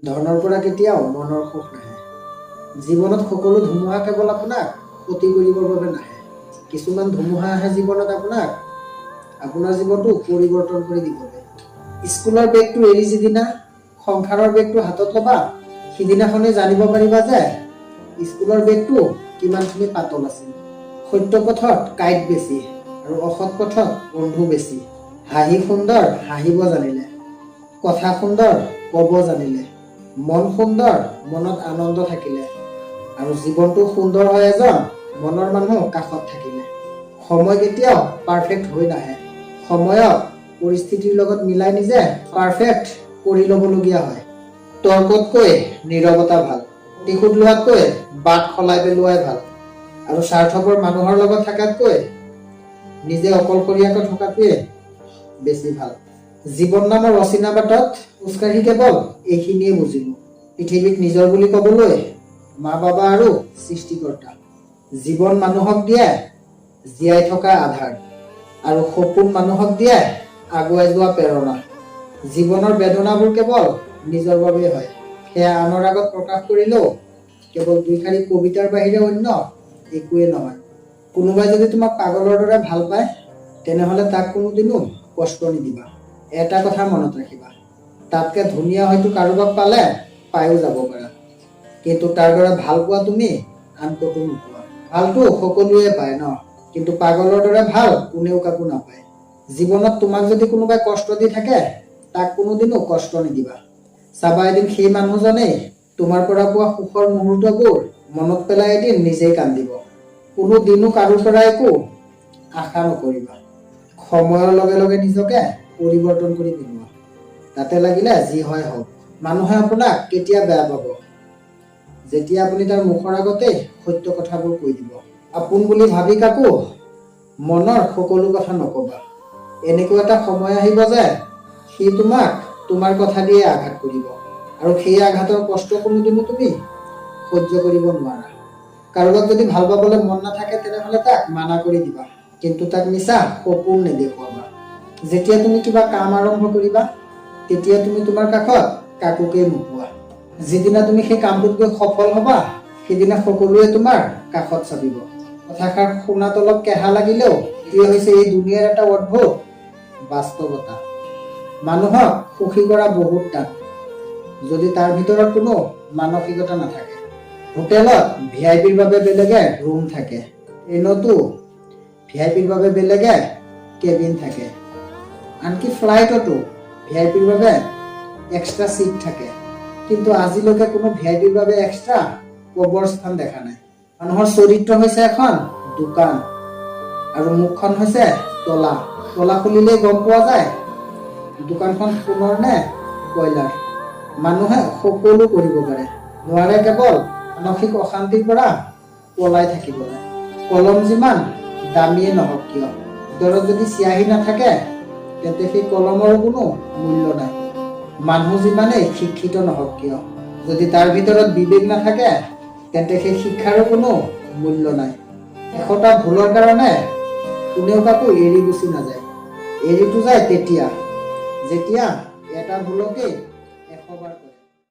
ধনৰ পৰা কেতিয়াও মনৰ সুখ নাহে। জীৱনত সকলো ধুমুহা কেৱল আপোনাক ক্ষতি কৰিবৰ বাবে নাহে। কিছুমান ধুমুহা আহে জীৱনত আপোনাৰ জীৱনটো পৰিৱৰ্তন কৰি দিবলৈ। স্কুলৰ বেগটো এৰি যিদিনা সংসাৰৰ বেগটো হাতত ল'বা, সিদিনাখনেই জানিব পাৰিবা যে স্কুলৰ বেগটো কিমানখিনি পাতল আছিল। সত্য পথত কাঁইট বেছি আৰু অসৎ পথত বন্ধু বেছি। হাঁহি সুন্দৰ হাঁহিব জানিলে, কথা সুন্দৰ ক'ব জানিলে, মন সুন্দৰ মনত আনন্দ থাকিলে, আৰু জীৱনটো সুন্দৰ হয় এজন মনৰ মানুহ কাষত থাকিলে। সময় কেতিয়াও পাৰফেক্ট হৈ নাহে। সময়ক পৰিস্থিতিৰ লগত মিলাই নিজে পাৰফেক্ট কৰি ল'বলগীয়া হয়। তৰ্কতকৈ নীৰৱতা ভাল, প্ৰতিশোধ লোৱাতকৈ বাট সলাই পেলোৱাই ভাল, আৰু স্বাৰ্থপৰ মানুহৰ লগত থকাতকৈ নিজে অকলশৰীয়াকৈ থকাটোৱে বেছি ভাল। জীৱন নামৰ অচিনা বাটত খোজকাঢ়ি কেৱল এইখিনিয়ে বুজিলো, পৃথিৱীক নিজৰ বুলি ক'বলৈ মা-বাবা আৰু সৃষ্টিকৰ্তা। জীৱন মানুহক দিয়ে জীয়াই থকা আধাৰ, আৰু সপোন মানুহক দিয়ে আগুৱাই যোৱা প্ৰেৰণা। জীৱনৰ বেদনাবোৰ কেৱল নিজৰ বাবেই হয়, সেয়া আনৰ আগত প্ৰকাশ কৰিলেও কেৱল দুইশাৰী কবিতাৰ বাহিৰে অন্য একোৱে নহয়। কোনোবাই যদি তোমাক পাগলৰ দৰে ভাল পায়, তেনেহ'লে তাক কোনোদিনো কষ্ট নিদিবা। এটা কথা মনত ৰাখিবা, তাতকে ধুনীয়া হয়তো কাৰোবাক পালে পায়ো যাব পাৰা, কিন্তু তাৰ দৰে ভাল পোৱা তুমি আন ক'তো নোপোৱা। ভালটো সকলোৱে পায় ন, কিন্তু পাগলৰ দৰে ভাল কোনেও কাকো নাপায়। জীৱনত তোমাক যদি কোনোবাই কষ্ট দি থাকে, তাক কোনোদিনো কষ্ট নিদিবা। চাবা এদিন সেই মানুহজনেই তোমাৰ পৰা পোৱা সুখৰ মুহূৰ্তবোৰ মনত পেলাই এদিন নিজেই কান্দিব। কোনো দিনো কাৰো পৰা একো আশা নকৰিবা। সময়ৰ লগে লগে নিজকে পৰিৱৰ্তন কৰি পেলোৱা, তাতে লাগিলে যি হয় হওক। মানুহে আপোনাক কেতিয়া বেয়া পাব? যেতিয়া আপুনি তাৰ মুখৰ আগতেই সত্য কথাবোৰ কৈ দিব। আপোন বুলি ভাবি কাকো মনৰ সকলো কথা নকবা। এনেকুৱা এটা সময় আহিব যে সি তোমাক তোমাৰ কথা দিয়ে আঘাত কৰিব, আৰু সেই আঘাতৰ কষ্ট কোনোদিনো তুমি সহ্য কৰিব নোৱাৰা। কাৰোবাক যদি ভাল পাবলৈ মন নাথাকে, তেনেহ'লে তাক মানা কৰি দিবা, কিন্তু তাক মিছা সপোন নেদেখুৱাবা। যেতিয়া তুমি কিবা কাম আৰম্ভ কৰিবা, তেতিয়া তুমি তোমাৰ কাষত কাকোকেই নোপোৱা। যিদিনা তুমি সেই কামটোত গৈ সফল হ'বা, সেইদিনা সকলোৱে তোমাৰ কাষত চাপিব। কথাষাৰ শুনাত অলপ কেহা লাগিলেও এয়া হৈছে এই দুনিয়াৰ এটা অদ্ভুত বাস্তৱতা। মানুহক সুখী কৰা বহুত টান, যদি তাৰ ভিতৰত কোনো মানসিকতা নাথাকে। হোটেলত ভিআইপিৰ বাবে বেলেগে ৰুম থাকে, ট্ৰেইনতো ভিআইপিৰ বাবে বেলেগে কেবিন থাকে, আনকি ফ্লাইটতো ভিআইপিৰ বাবে এক্সট্ৰা চিট থাকে। কিন্তু আজিলৈকে কোনো ভিআইপিৰ বাবে এক্সট্ৰা কবৰস্থান দেখা নাই। মানুহৰ চৰিত্ৰ হৈছে এখন দোকান, আৰু মুখখন হৈছে তলা। তলা খুলিলেই গম পোৱা যায় দোকানখন সোণৰ নে কয়লাৰ। মানুহে সকলো কৰিব পাৰে, নোৱাৰে কেৱল মানসিক অশান্তিৰ পৰা পলাই থাকিবলৈ। কলম যিমান দামীয়ে নহওক কিয়, ভিতৰত যদি চিয়াহী নাথাকে, তেন্তে সেই কলমৰো কোনো মূল্য নাই। মানুহ যিমানেই শিক্ষিত নহওক কিয়, যদি তাৰ ভিতৰত বিবেক নাথাকে, তেন্তে সেই শিক্ষাৰো কোনো মূল্য নাই। এশটা ভুলৰ কাৰণে কোনেও কাকো এৰি গুচি নাযায়। এৰিটো যায় তেতিয়া, যেতিয়া এটা ভুলকেই 100 বাৰ